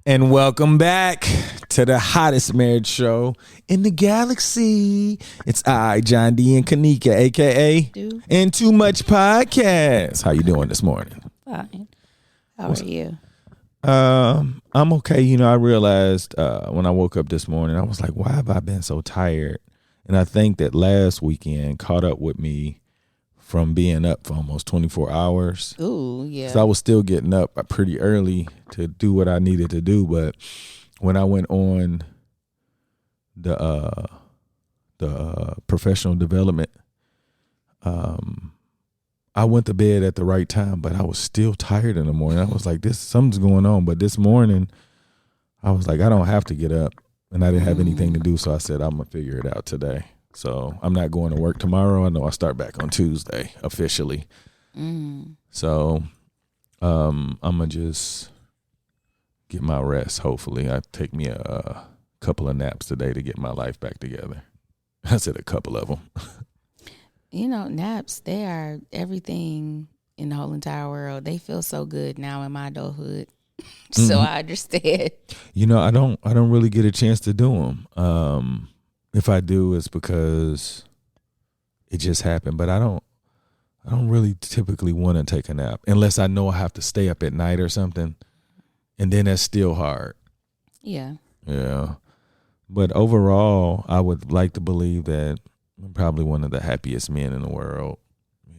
And welcome back to the hottest marriage show in the galaxy. It's I, John D. and Kanika, a.k.a. And Too Much Podcast. How you doing this morning? Fine. How are you? I'm okay. You know, I realized when I woke up this morning, I was like, why have I been so tired? And I think that last weekend caught up with me from being up for almost 24 hours. Ooh, yeah. So I was still getting up pretty early to do what I needed to do. But when I went on the professional development, I went to bed at the right time, but I was still tired in the morning. I was like, something's going on. But this morning, I was like, I don't have to get up. And I didn't have anything to do. So I said, I'm going to figure it out today. So I'm not going to work tomorrow. I know I start back on Tuesday officially. So I'm going to just get my rest. Hopefully I take me a couple of naps today to get my life back together. I said a couple of them. You know, naps, they are everything in the whole entire world. They feel so good now in my adulthood. So I understand. You know, I don't really get a chance to do them. If I do, it's because it just happened. But I don't really typically want to take a nap unless I know I have to stay up at night or something. And then that's still hard. Yeah. Yeah. But overall, I would like to believe that I'm probably one of the happiest men in the world.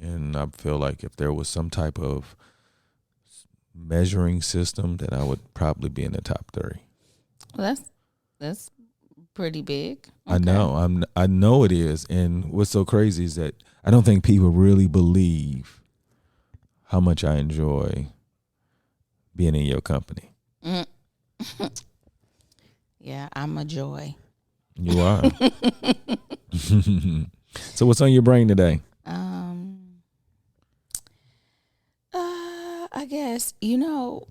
And I feel like if there was some type of measuring system, then I would probably be in the top 3. Well, that's pretty big. Okay. I know it is. And what's so crazy is that I don't think people really believe how much I enjoy being in your company. Yeah, I'm a joy. You are. So what's on your brain today? I guess, you know,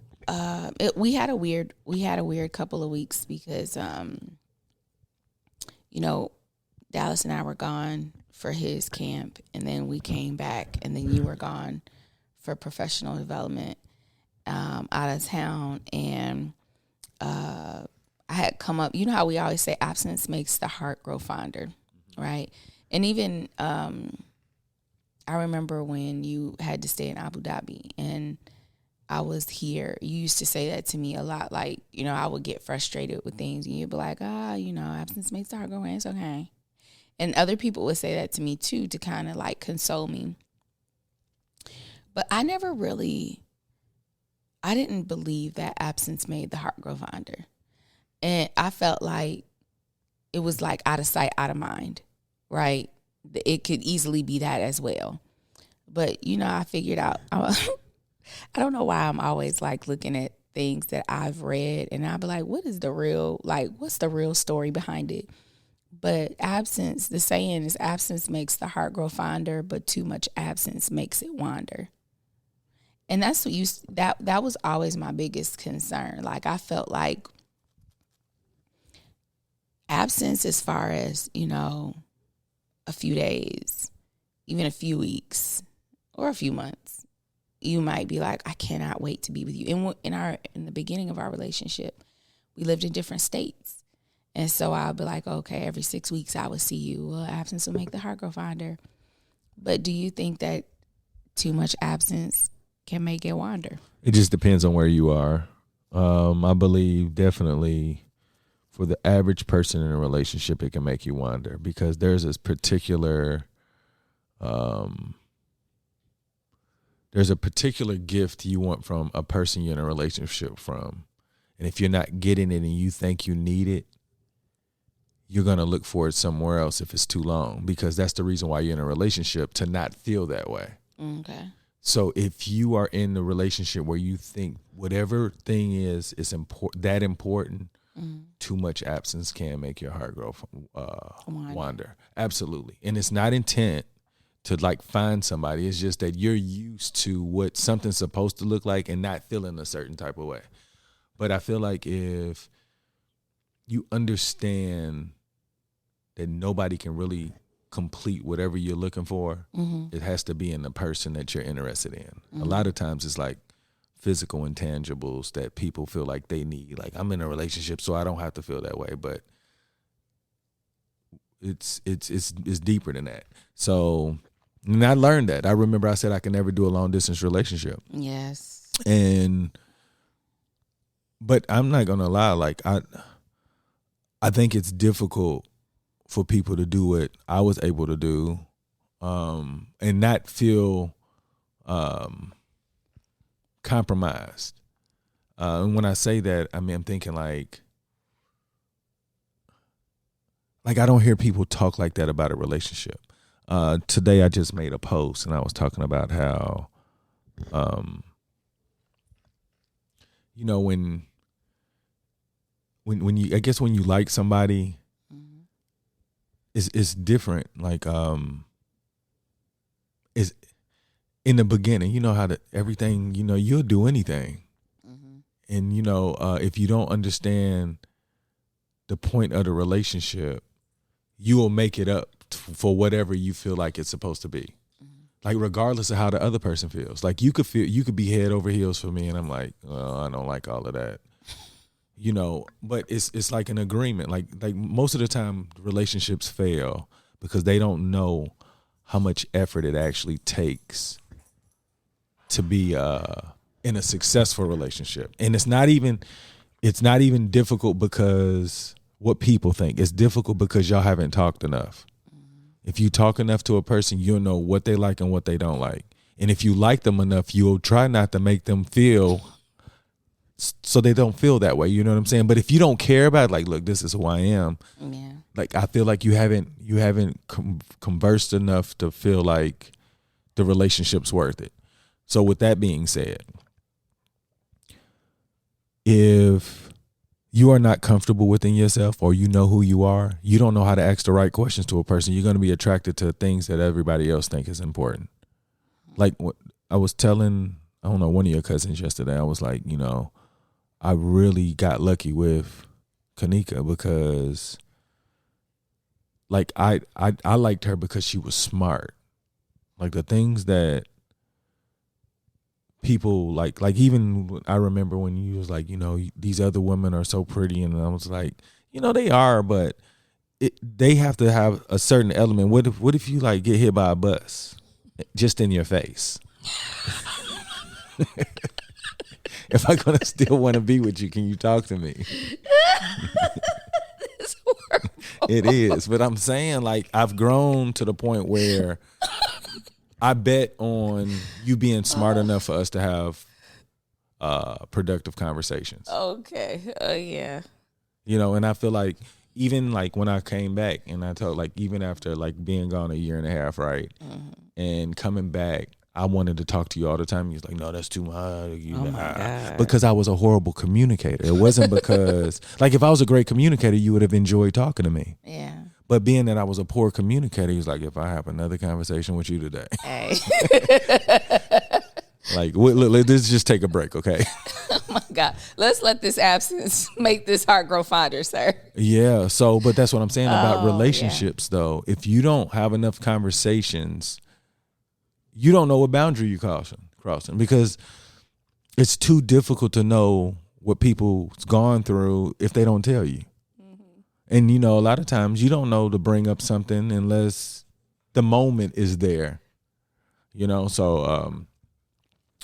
we had a weird couple of weeks because you know, Dallas and I were gone for his camp, and then we came back, and then you were gone for professional development out of town, and I had come up. You know how we always say absence makes the heart grow fonder, right? And even I remember when you had to stay in Abu Dhabi, and I was here. You used to say that to me a lot. Like, you know, I would get frustrated with things, and you'd be like, you know, absence makes the heart go away. It's okay. And other people would say that to me, too, to kind of, like, console me. But I didn't believe that absence made the heart grow fonder. And I felt like it was, like, out of sight, out of mind, right? It could easily be that as well. But, you know, I figured out I don't know why I'm always like looking at things that I've read, and I'll be like, what's the real story behind it? But absence, the saying is absence makes the heart grow fonder, but too much absence makes it wander. And that's what that was always my biggest concern. Like, I felt like absence, as far as, you know, a few days, even a few weeks or a few months, you might be like, I cannot wait to be with you. In the beginning of our relationship, we lived in different states. And so I'll be like, okay, every 6 weeks I will see you. Well, absence will make the heart grow fonder. But do you think that too much absence can make it wander? It just depends on where you are. I believe definitely for the average person in a relationship, it can make you wander because there's this particular there's a particular gift you want from a person you're in a relationship from. And if you're not getting it and you think you need it, you're going to look for it somewhere else if it's too long, because that's the reason why you're in a relationship, to not feel that way. Okay. So if you are in the relationship where you think whatever thing is important, too much absence can make your heart grow wander. Absolutely. And it's not intent to like find somebody. It's just that you're used to what something's supposed to look like and not feeling a certain type of way. But I feel like if you understand that nobody can really complete whatever you're looking for, it has to be in the person that you're interested in. A lot of times it's like physical intangibles that people feel like they need. Like, I'm in a relationship, so I don't have to feel that way. But it's deeper than that. So, and I learned that. I remember I said I can never do a long distance relationship. Yes. But I'm not gonna lie. Like, I think it's difficult for people to do what I was able to do, and not feel compromised. And when I say that, I mean, I'm thinking like I don't hear people talk like that about a relationship. Today I just made a post and I was talking about how, you know, when you, I guess when you like somebody, Mm-hmm. it's different. Like, is in the beginning, you know how to everything, you know, you'll do anything. Mm-hmm. And, you know, if you don't understand the point of the relationship, you will make it up for whatever you feel like it's supposed to be. Mm-hmm. Like, regardless of how the other person feels. Like, you could be head over heels for me, and I'm like, oh, I don't like all of that. You know, but it's like an agreement. Like most of the time relationships fail because they don't know how much effort it actually takes to be in a successful relationship. And it's not even difficult because what people think. It's difficult because y'all haven't talked enough. If you talk enough to a person, you'll know what they like and what they don't like. And if you like them enough, you'll try not to make them feel so they don't feel that way. You know what I'm saying? But if you don't care about it, like, look, this is who I am. Yeah. Like, I feel like you haven't conversed enough to feel like the relationship's worth it. So with that being said, if you are not comfortable within yourself or you know who you are, you don't know how to ask the right questions to a person, you're going to be attracted to things that everybody else think is important. Like what I was telling, I don't know, one of your cousins yesterday, I was like, you know, I really got lucky with Kanika because like I liked her because she was smart. Like the things that people like even I remember when you was like, you know, these other women are so pretty, and I was like, you know, they are, but they have to have a certain element. What if you like get hit by a bus just in your face? If I'm gonna still want to be with you, can you talk to me? It's horrible. It is, but I'm saying like I've grown to the point where I bet on you being smart enough for us to have productive conversations. Okay. Yeah. You know, and I feel like even like when I came back and I told like even after like being gone a year and a half, right? Mm-hmm. And coming back, I wanted to talk to you all the time. He was like, no, that's too much. Oh my God. Because I was a horrible communicator. It wasn't because, like, if I was a great communicator, you would have enjoyed talking to me. Yeah. But being that I was a poor communicator, he was like, if I have another conversation with you today, Hey. like, let's just take a break, okay? Oh my God. Let's let this absence make this heart grow fonder, sir. Yeah. So, but that's what I'm saying about Oh, relationships, though. If you don't have enough conversations, you don't know what boundary you're crossing because it's too difficult to know what people's gone through if they don't tell you. Mm-hmm. And, you know, a lot of times you don't know to bring up something unless the moment is there, you know? So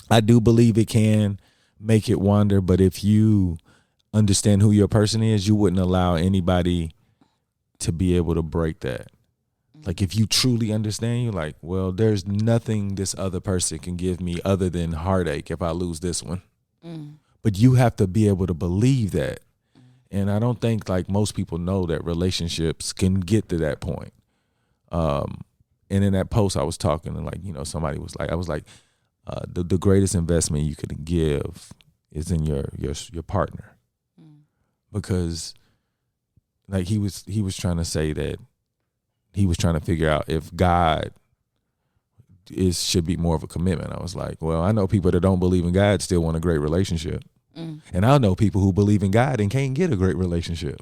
I do believe it can make it wander, but if you understand who your person is, you wouldn't allow anybody to be able to break that. Like if you truly understand, you're like, well, there's nothing this other person can give me other than heartache if I lose this one. Mm. But you have to be able to believe that. And I don't think like most people know that relationships can get to that point. And in that post I was talking and like, you know, somebody was like, I was like, the greatest investment you could give is in your partner. Because like he was trying to say that he was trying to figure out if God should be more of a commitment. I was like, well, I know people that don't believe in God still want a great relationship. And I know people who believe in God and can't get a great relationship.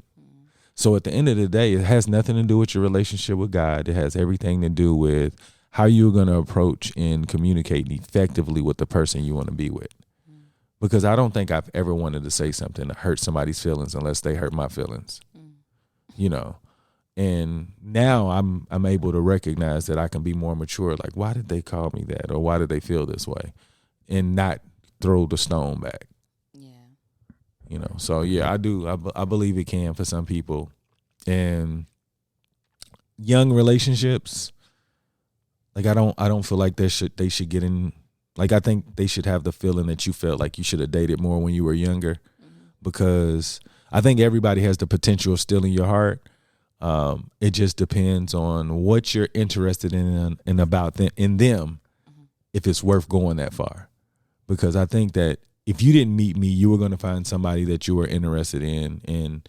So at the end of the day, it has nothing to do with your relationship with God. It has everything to do with how you're going to approach and communicate effectively with the person you want to be with. because I don't think I've ever wanted to say something to hurt somebody's feelings unless they hurt my feelings. You know. And now I'm able to recognize that I can be more mature. Like, why did they call me that, or why did they feel this way, and not throw the stone back. Yeah. You know. So yeah, I do. I believe it can for some people, and young relationships. Like I don't feel like they should get in. Like I think they should have the feeling that you felt like you should have dated more when you were younger, because I think everybody has the potential still in your heart. It just depends on what you're interested in and about them, in them, if it's worth going that far. Because I think that if you didn't meet me, you were going to find somebody that you were interested in, and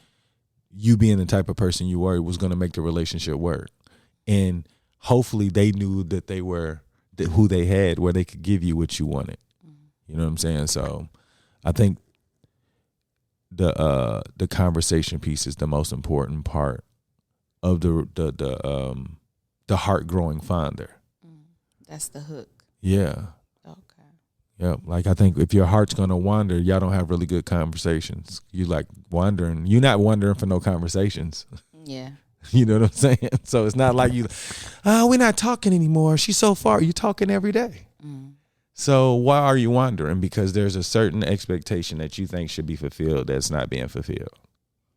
you being the type of person you were was going to make the relationship work. And hopefully they knew that they were who they had, where they could give you what you wanted. You know what I'm saying? So I think the conversation piece is the most important part of the heart growing fonder. That's the hook. Yeah. Okay. Yeah. Like I think if your heart's gonna wander, y'all don't have really good conversations. You like wandering. You're not wandering for no conversations. Yeah. You know what I'm saying? So it's not like you, we're not talking anymore. She's so far. You're talking every day. So why are you wandering? Because there's a certain expectation that you think should be fulfilled that's not being fulfilled.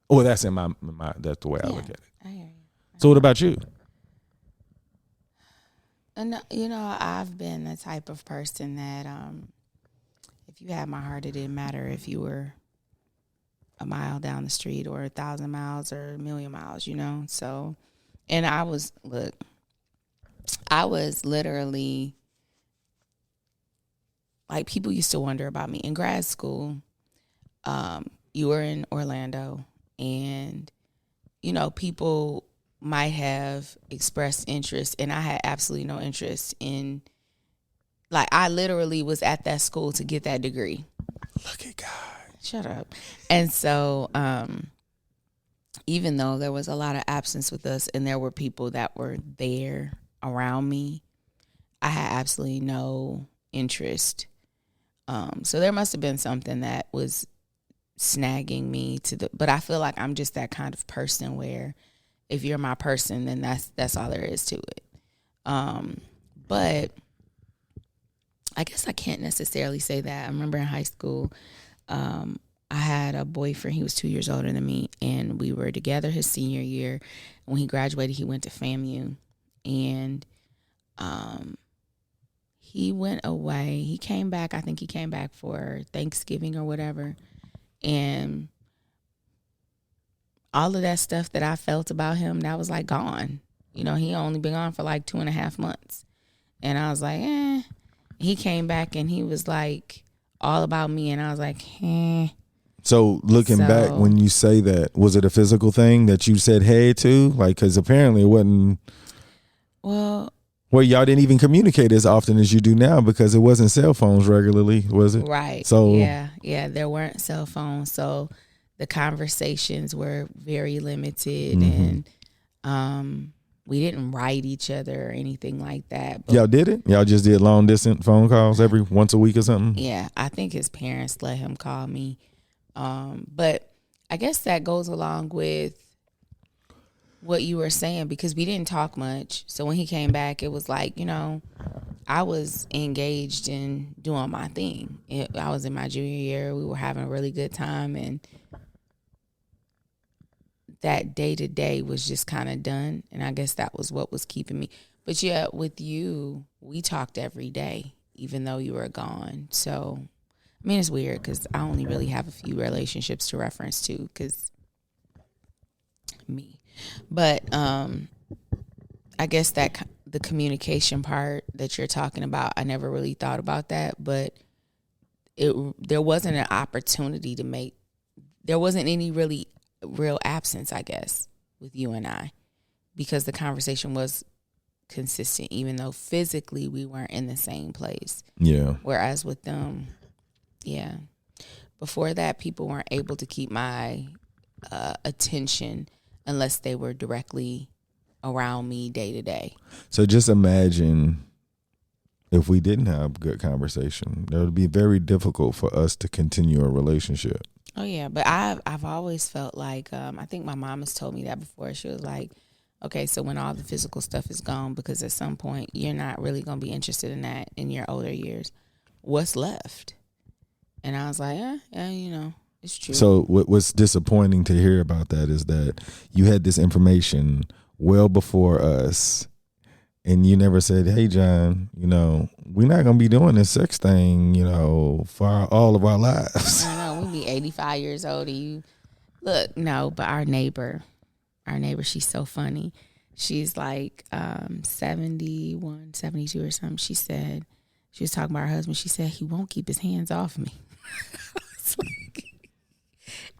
Well, that's in my that's the way I look at it. I hear you. So what about you? And you know, I've been the type of person that if you had my heart, it didn't matter if you were a mile down the street or 1,000 miles or 1,000,000 miles, you know? So, and I was literally, like, people used to wonder about me in grad school. You were in Orlando, and, you know, people might have expressed interest, and I had absolutely no interest in, like, I literally was at that school to get that degree. Look at God. Shut up. And so, even though there was a lot of absence with us and there were people that were there around me, I had absolutely no interest. So there must have been something that was snagging me but I feel like I'm just that kind of person where if you're my person, then that's all there is to it. But I guess I can't necessarily say that. I remember in high school, I had a boyfriend. He was 2 years older than me, and we were together his senior year. When he graduated, he went to FAMU, and he went away. He came back. I think he came back for Thanksgiving or whatever, and all of that stuff that I felt about him, that was like gone. You know, he only been gone for like 2.5 months, and I was like, He came back, and he was like all about me, and I was like, So looking back, when you say that, was it a physical thing that you said hey to? Like, because apparently it wasn't. Well, y'all didn't even communicate as often as you do now because it wasn't cell phones regularly, was it? Right. So yeah, there weren't cell phones, so the conversations were very limited, and we didn't write each other or anything like that. But y'all did it? Y'all just did long distance phone calls every once a week or something? Yeah, I think his parents let him call me. But I guess that goes along with what you were saying, because we didn't talk much. So when he came back, it was like, you know, I was engaged in doing my thing. I was in my junior year. We were having a really good time, and that day-to-day was just kind of done. And I guess that was what was keeping me. But yeah, with you, we talked every day, even though you were gone. So I mean, it's weird because I only really have a few relationships to reference to, because me. But I guess that the communication part that you're talking about, I never really thought about that. But there wasn't an opportunity there wasn't any really real absence, I guess, with you and I, because the conversation was consistent, even though physically we weren't in the same place. Yeah. Whereas with them, yeah. Before that, people weren't able to keep my attention unless they were directly around me day to day. So just imagine if we didn't have good conversation. It would be very difficult for us to continue a relationship. Oh yeah, but I've always felt like I think my mom has told me that before. She was like, okay, so when all the physical stuff is gone, because at some point you're not really going to be interested in that in your older years, what's left? And I was like, yeah, you know, it's true. So what's disappointing to hear about that is that you had this information well before us, and you never said, hey, John, you know, we're not going to be doing this sex thing, you know, for all of our lives. I know, we'll be 85 years old. And you look, no, but our neighbor, she's so funny. She's like 71, 72 or something. She said, she was talking about her husband. She said, he won't keep his hands off me.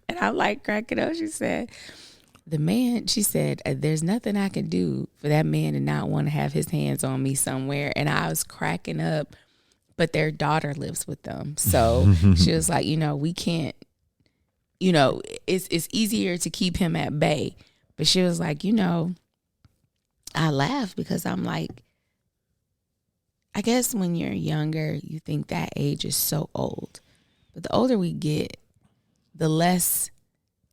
And I'm like cracking up. She said, she said, there's nothing I can do for that man to not want to have his hands on me somewhere. And I was cracking up, but their daughter lives with them. So she was like, you know, we can't, you know, it's easier to keep him at bay. But she was like, you know, I laugh because I'm like, I guess when you're younger, you think that age is so old. But the older we get, the less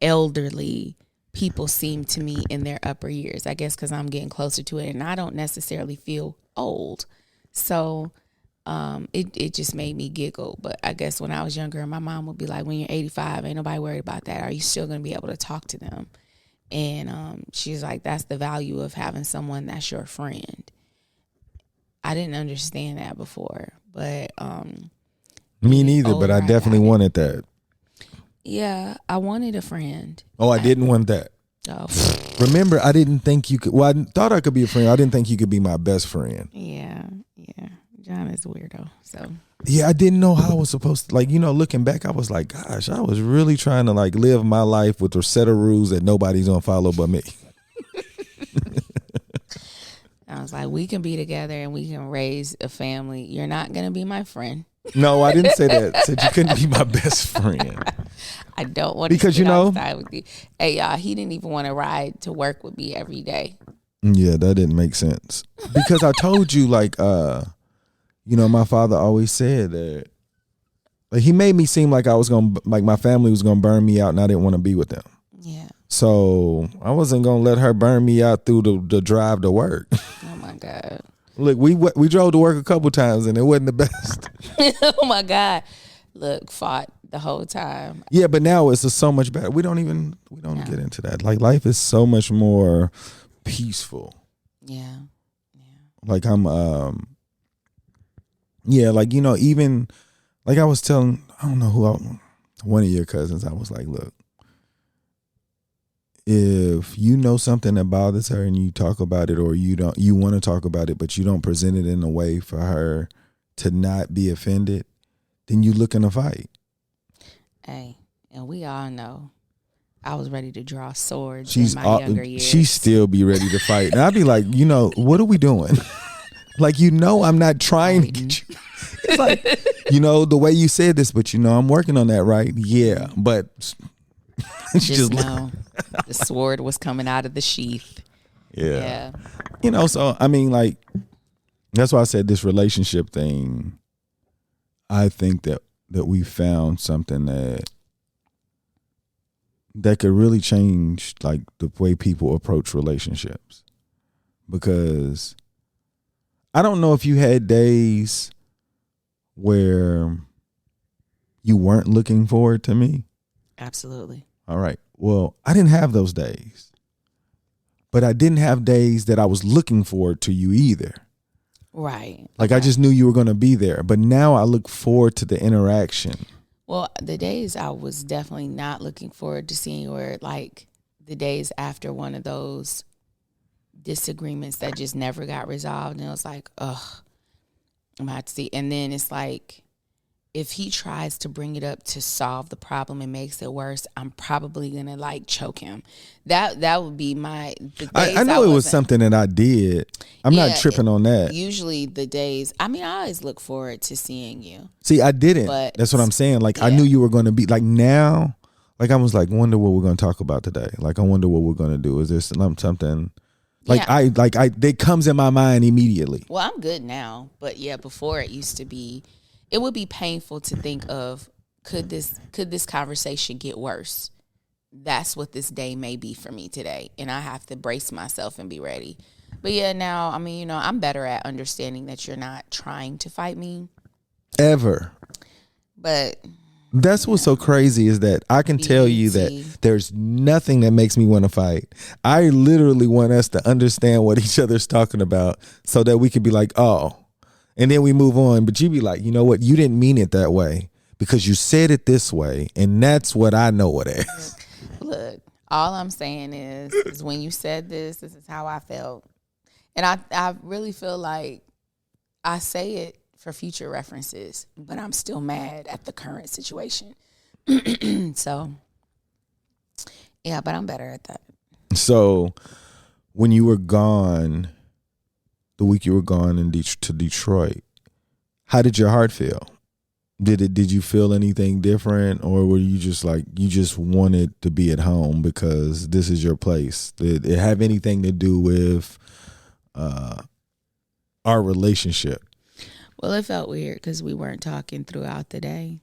elderly people seem to me in their upper years. I guess because I'm getting closer to it, and I don't necessarily feel old. So it just made me giggle. But I guess when I was younger, my mom would be like, when you're 85, ain't nobody worried about that. Are you still going to be able to talk to them? And she's like, that's the value of having someone that's your friend. I didn't understand that before, but me neither, but I definitely wanted that. Yeah, I wanted a friend. Oh, I didn't want that. Oh. Remember, I didn't think you could. Well, I thought I could be a friend. I didn't think you could be my best friend. Yeah. John is a weirdo. So. Yeah, I didn't know how I was supposed to. Like, you know, looking back, I was like, gosh, I was really trying to like live my life with a set of rules that nobody's gonna follow but me. I was like, we can be together and we can raise a family. You're not gonna be my friend. No, I didn't say that. I said you couldn't be my best friend. I don't want to because you know outside with you. Hey, y'all, he didn't even want to ride to work with me every day. Yeah, that didn't make sense. Because I told you, like, you know, my father always said that, like, he made me seem like I was gonna, like, my family was gonna burn me out, and I didn't want to be with them. Yeah. So I wasn't gonna let her burn me out through the drive to work. Oh my God. Look, we drove to work a couple times and it wasn't the best. Oh my God. Look, fought the whole time. Yeah, but now it's just so much better. We don't get into that. Like, life is so much more peaceful. Yeah. Like yeah, like, you know, even like I was telling, I don't know one of your cousins, I was like, look, if you know something that bothers her and you talk about it, or you want to talk about it, but you don't present it in a way for her to not be offended, then you looking to fight. Hey, and we all know I was ready to draw swords in my younger years. She still be ready to fight. And I'd be like, you know, what are we doing? Like, you know, I'm not trying to get you. It's like, you know, the way you said this, but you know, I'm working on that, right? Yeah, but just know the sword was coming out of the sheath. Yeah. You know, so I mean, like, that's why I said this relationship thing. I think that we found something that could really change, like, the way people approach relationships. Because I don't know if you had days where you weren't looking forward to me. Absolutely. All right. Well, I didn't have those days. But I didn't have days that I was looking forward to you either. Right. Like, I just knew you were going to be there. But now I look forward to the interaction. Well, the days I was definitely not looking forward to seeing were like the days after one of those disagreements that just never got resolved. And it was like, ugh, I'm about to see. And then it's like, if he tries to bring it up to solve the problem and makes it worse, I'm probably going to like choke him. That would be my, the days I know it was something that I did. I'm not tripping on that. Usually the days, I mean, I always look forward to seeing you. See, I didn't. But that's what I'm saying. Like, I knew you were going to be, like, now, like, I was like, wonder what we're going to talk about today. Like, I wonder what we're going to do. Is there something They comes in my mind immediately. Well, I'm good now, but yeah, before it used to be, it would be painful to think of, could this conversation get worse? That's what this day may be for me today, and I have to brace myself and be ready. But yeah, now, I mean, I'm better at understanding that you're not trying to fight me. Ever. But that's what's so crazy is that I can tell you that there's nothing that makes me want to fight. I literally want us to understand what each other's talking about so that we could be like, oh, and then we move on. But you be like, you know what? You didn't mean it that way because you said it this way. And that's what I know it as. Look, all I'm saying is when you said this is how I felt. And I really feel like I say it for future references, but I'm still mad at the current situation. So, yeah, but I'm better at that. So, when you were gone, the week you were gone to Detroit, how did your heart feel? Did you feel anything different, or were you just like, you just wanted to be at home because this is your place? Did it have anything to do with our relationship? Well, it felt weird because we weren't talking throughout the day.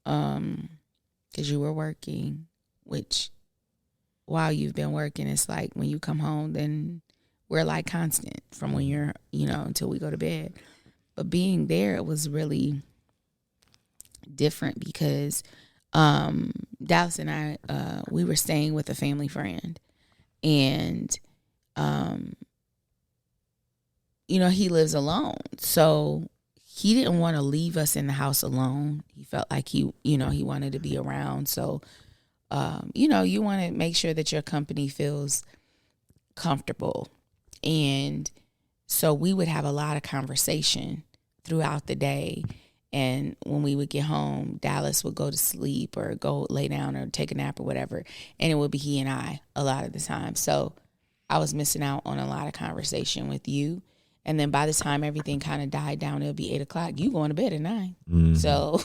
Because you were working, which while you've been working, it's like when you come home, then we're like constant from when you're, until we go to bed. But being there, it was really different because Dallas and I, we were staying with a family friend. And, he lives alone. So he didn't want to leave us in the house alone. He felt like he wanted to be around. So, you want to make sure that your company feels comfortable. And so we would have a lot of conversation throughout the day. And when we would get home, Dallas would go to sleep or go lay down or take a nap or whatever. And it would be he and I a lot of the time. So I was missing out on a lot of conversation with you. And then by the time everything kind of died down, it'll be 8:00. You going to bed at 9. Mm-hmm. So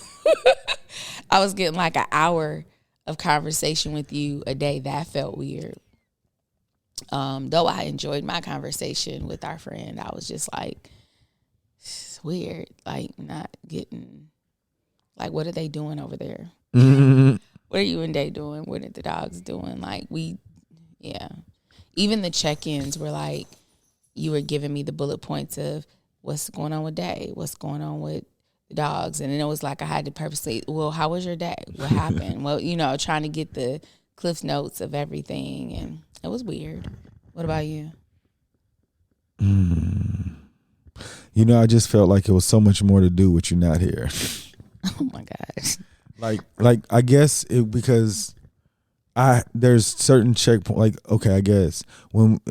I was getting like an hour of conversation with you a day. That felt weird. Though I enjoyed my conversation with our friend, I was just like, it's weird. Like not getting, like, what are they doing over there? Mm-hmm. What are you and Day doing? What are the dogs doing? Like even the check-ins were like, you were giving me the bullet points of what's going on with Day, what's going on with the dogs. And then it was like I had to purposely, well, how was your day? What happened? Well, trying to get the Cliff Notes of everything. And it was weird. What about you? I just felt like it was so much more to do with you not here. Oh, my gosh. Like I guess because there's certain checkpoints. Like, okay, I guess when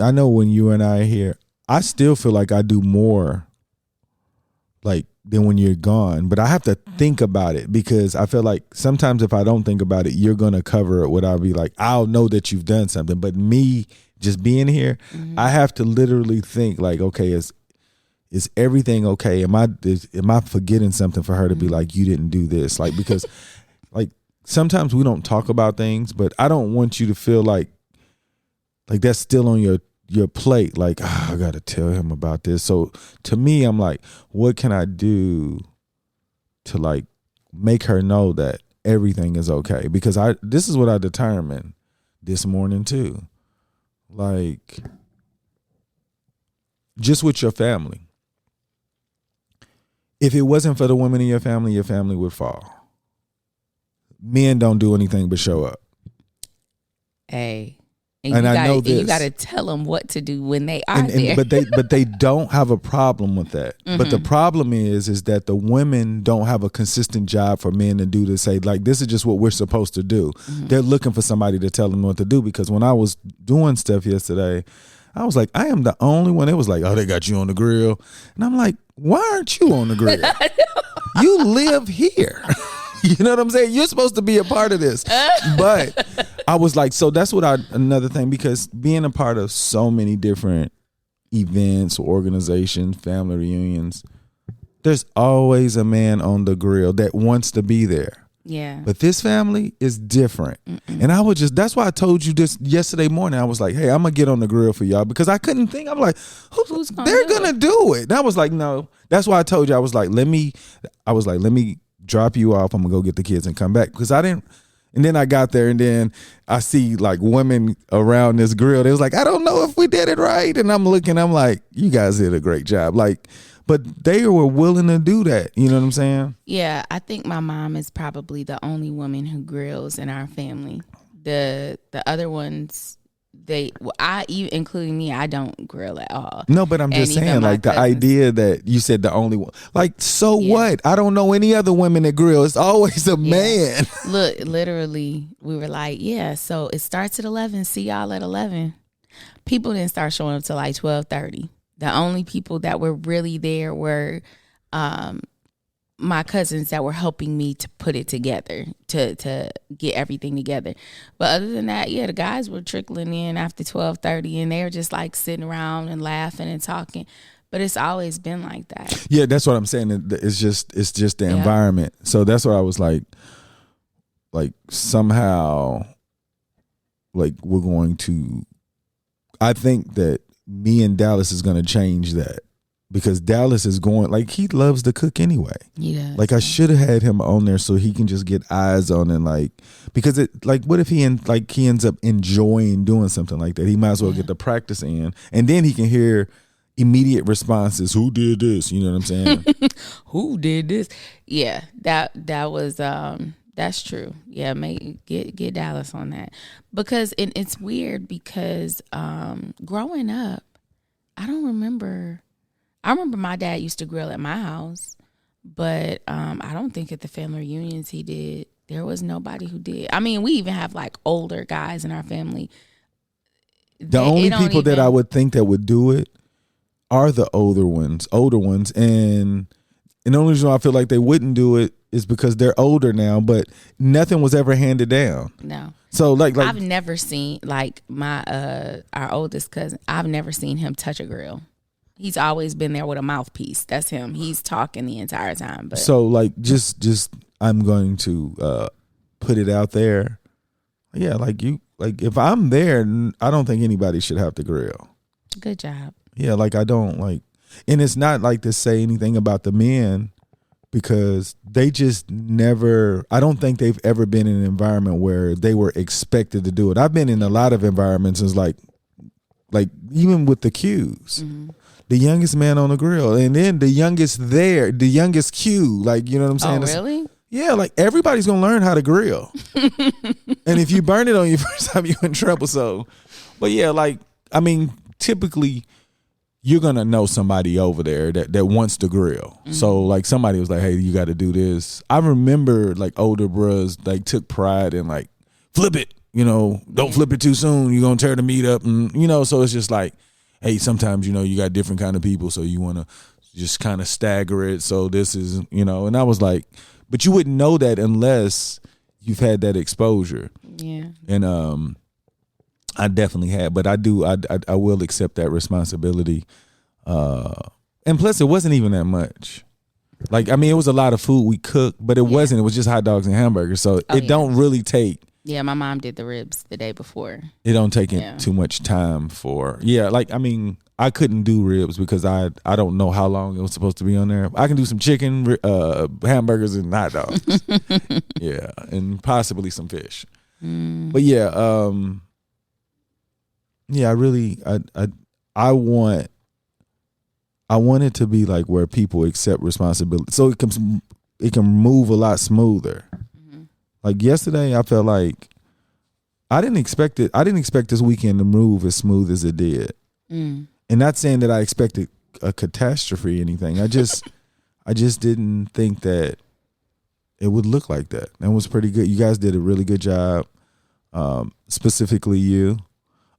you and I are here, I still feel like I do more like than when you're gone, but I have to think about it because I feel like sometimes if I don't think about it, you're going to cover it. I'll be like, I'll know that you've done something, but me just being here, mm-hmm. I have to literally think like, okay, is everything okay? Am I forgetting something for her to be like, you didn't do this? Like, because like sometimes we don't talk about things, but I don't want you to feel like that's still on your plate. Like, I got to tell him about this. So to me, I'm like, what can I do to like make her know that everything is okay? Because this is what I determined this morning too. Like, just with your family. If it wasn't for the women in your family would fall. Men don't do anything but show up. Hey. And I know this. You got to tell them what to do when they are there. But they don't have a problem with that. Mm-hmm. But the problem is that the women don't have a consistent job for men to do to say, like, this is just what we're supposed to do. Mm-hmm. They're looking for somebody to tell them what to do. Because when I was doing stuff yesterday, I was like, I am the only one. It was like, oh, they got you on the grill. And I'm like, why aren't you on the grill? You live here. You know what I'm saying? You're supposed to be a part of this. But I was like, so that's another thing, because being a part of so many different events, organizations, family reunions, there's always a man on the grill that wants to be there. Yeah. But this family is different. And I would that's why I told you this yesterday morning. I was like, hey, I'm going to get on the grill for y'all because I couldn't think. I'm like, Who's gonna they're do going to do it. And I was like, no. That's why I told you, let me drop you off. I'm going to go get the kids and come back because I didn't. And then I got there and then I see like women around this grill. They was like, I don't know if we did it right. And I'm looking, I'm like, you guys did a great job. Like, but they were willing to do that. You know what I'm saying? Yeah, I think my mom is probably the only woman who grills in our family. The other ones, including me, I don't grill at all. No, but I'm just saying, like the idea that you said the only one, like, so what? I don't know any other women that grill. It's always a man. Look, literally, we were like, yeah, so it starts at 11. See y'all at 11. People didn't start showing up till like 12:30. The only people that were really there were my cousins that were helping me to put it together, to get everything together. But other than that, yeah, the guys were trickling in after 12:30, and they were just like sitting around and laughing and talking. But it's always been like that. Yeah, that's what I'm saying. It's just the environment. So that's what I was like somehow, like we're going to. I think that me and Dallas is going to change that. Because Dallas is going, like, he loves to cook anyway. Yeah. Like, I should have had him on there so he can just get eyes on and, like, because it, like, what if he ends up enjoying doing something like that? He might as well get the practice in. And then he can hear immediate responses. Who did this? You know what I'm saying? Who did this? Yeah, that was, that's true. Yeah, get Dallas on that. Because it's weird because growing up, I remember my dad used to grill at my house, but I don't think at the family reunions he did. There was nobody who did. I mean, we even have like older guys in our family. The only people that I would think that would do it are the older ones. And the only reason why I feel like they wouldn't do it is because they're older now, but nothing was ever handed down. No. So like I've never seen like our oldest cousin, I've never seen him touch a grill. He's always been there with a mouthpiece. That's him. He's talking the entire time. But so like just I'm going to put it out there. Yeah, like if I'm there, I don't think anybody should have to grill. Good job. Yeah, like I don't like, and it's not like to say anything about the men because they just never. I don't think they've ever been in an environment where they were expected to do it. I've been in a lot of environments. It's like even with the Qs. Mm-hmm. The youngest man on the grill, and then the youngest Q, like, you know what I'm saying? Oh, really? Yeah, like everybody's gonna learn how to grill. And if you burn it on your first time, you're in trouble. So, but yeah, like, I mean, typically you're gonna know somebody over there that wants to grill. Mm-hmm. So like somebody was like, hey, you got to do this. I remember like older bros like took pride in like, flip it, you know, don't flip it too soon. You're gonna tear the meat up, and you know, so it's just like, hey, sometimes, you know, you got different kind of people, so you want to just kind of stagger it. So this is, you know, and I was like, but you wouldn't know that unless you've had that exposure. Yeah. And I definitely had, but I will accept that responsibility. And plus, it wasn't even that much. Like, I mean, it was a lot of food we cooked, but it wasn't. It was just hot dogs and hamburgers. So it don't really take. Yeah, my mom did the ribs the day before. It don't take too much time for. Yeah, like, I mean, I couldn't do ribs because I don't know how long it was supposed to be on there. I can do some chicken, hamburgers, and hot dogs. Yeah, and possibly some fish. But yeah, I want it to be like where people accept responsibility, so it can move a lot smoother. Like yesterday, I felt like I didn't expect this weekend to move as smooth as it did. And not saying that I expected a catastrophe or anything. I just didn't think that it would look like that. It was pretty good. You guys did a really good job, specifically you.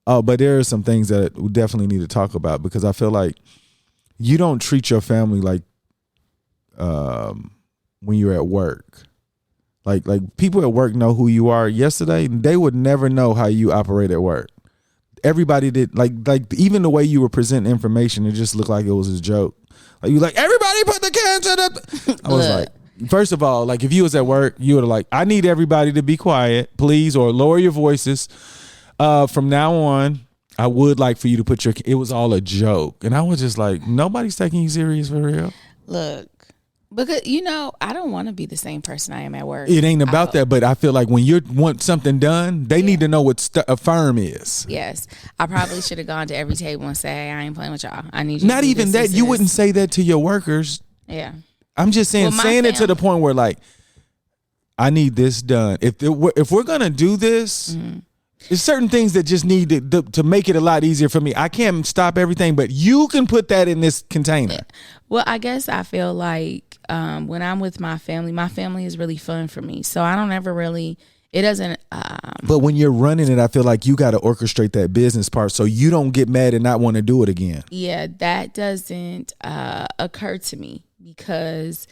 But there are some things that we definitely need to talk about because I feel like you don't treat your family like when you're at work. Like people at work know who you are. Yesterday, they would never know how you operate at work. Everybody did, like even the way you were presenting information, it just looked like it was a joke. Like you like, everybody put the cans in it. I was like, First of all, like if you was at work, you would like, I need everybody to be quiet, please, or lower your voices. From now on, I would like for you to put it was all a joke. And I was just like, nobody's taking you serious for real. Look, because, I don't want to be the same person I am at work. It ain't about that, but I feel like when you want something done, they need to know what a firm is. Yes. I probably should have gone to every table and say, hey, I ain't playing with y'all. I need you Not to do even this, that. this, You this. wouldn't say that to your workers. Yeah. I'm just saying, saying it to the point where like, I need this done. If we're going to do this, there's certain things that just need to make it a lot easier for me. I can't stop everything, but you can put that in this container. Yeah. Well, I guess I feel like when I'm with my family is really fun for me. So I don't ever really, it doesn't. But when you're running it, I feel like you got to orchestrate that business part so you don't get mad and not want to do it again. Yeah, that doesn't occur to me because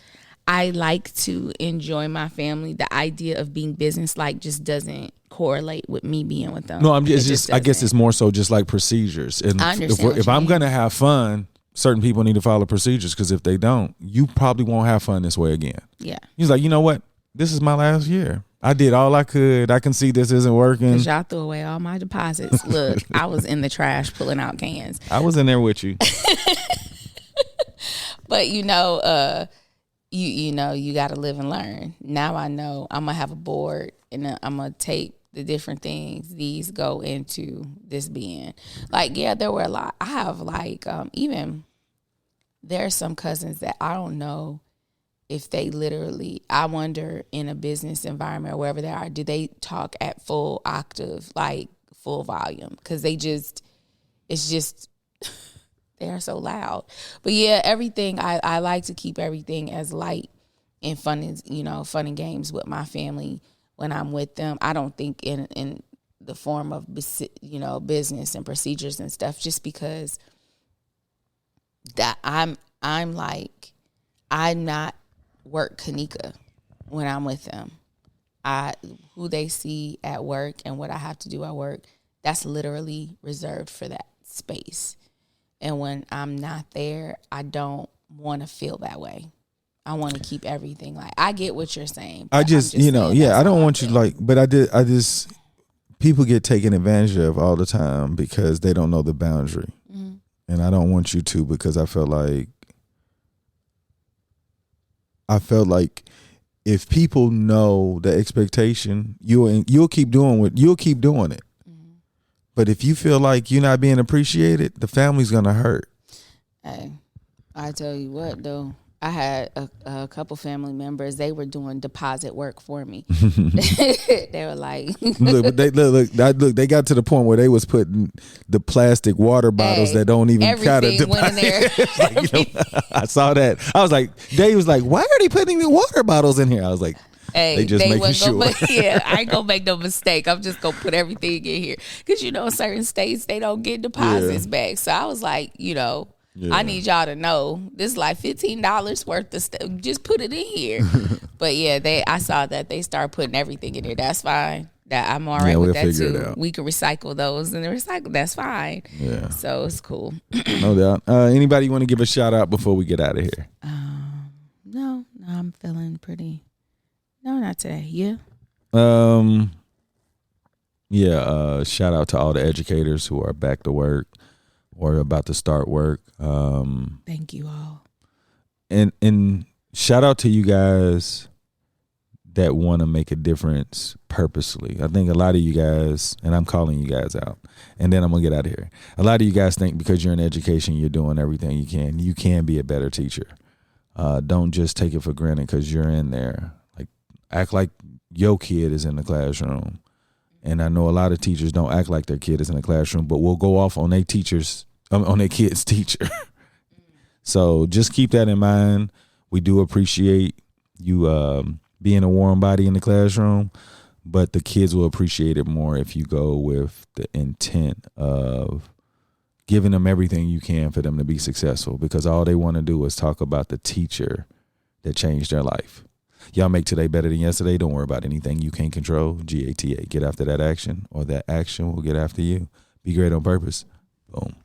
I like to enjoy my family. The idea of being business-like just doesn't correlate with me being with them. No, I guess it's more so just like procedures. And I understand if I'm going to have fun, certain people need to follow procedures because if they don't, you probably won't have fun this way again. Yeah. He's like, you know what? This is my last year. I did all I could. I can see this isn't working. Because y'all threw away all my deposits. Look, I was in the trash pulling out cans. I was in there with you. But you got to live and learn. Now I know I'm going to have a board and I'm going to take the different things these go into this being. Like, yeah, there were a lot. I have like, even there are some cousins that I don't know if they literally, I wonder in a business environment or wherever they are, do they talk at full octave, like full volume? Because it's just, they are so loud. But yeah, everything, I like to keep everything as light and fun as, fun and games with my family when I'm with them. I don't think in the form of, business and procedures and stuff, just because that I'm not work Kanika when I'm with them. Who they see at work and what I have to do at work, that's literally reserved for that space. And when I'm not there, I don't want to feel that way. I want to keep everything like, I get what you're saying. I just I don't want you like, but people get taken advantage of all the time because they don't know the boundary. Mm-hmm. And I don't want you to, because I felt like if people know the expectation, you'll keep doing it. Mm-hmm. But if you feel like you're not being appreciated, the family's gonna hurt. Hey, I tell you what though, I had a couple family members. They were doing deposit work for me. They were like, look, they got to the point where they was putting the plastic water bottles that don't even kind of went in there. I saw that. I was like, Dave was like, why are they putting the water bottles in here? I was like, they just making sure. I ain't gonna make no mistake. I'm just gonna put everything in here because certain states they don't get deposits back. So I was like, I need y'all to know this is like $15 worth of stuff. Just put it in here. But yeah, I saw that they start putting everything in there. That's fine. That I'm all right with that too. We can recycle those and recycle. That's fine. Yeah. So it's cool. No doubt. Anybody want to give a shout out before we get out of here? No, I'm feeling pretty. No, not today. Yeah. Shout out to all the educators who are back to work or about to start work. Thank you all. And shout out to you guys that want to make a difference purposely. I think a lot of you guys, and I'm calling you guys out, and then I'm going to get out of here. A lot of you guys think because you're in education, you're doing everything you can. You can be a better teacher. Don't just take it for granted because you're in there. Like, act like your kid is in the classroom. And I know a lot of teachers don't act like their kid is in the classroom, but will go off on their kid's teacher. So just keep that in mind. We do appreciate you being a warm body in the classroom, but the kids will appreciate it more if you go with the intent of giving them everything you can for them to be successful, because all they want to do is talk about the teacher that changed their life. Y'all make today better than yesterday. Don't worry about anything you can't control. GATA. Get after that action, or that action will get after you. Be great on purpose. Boom.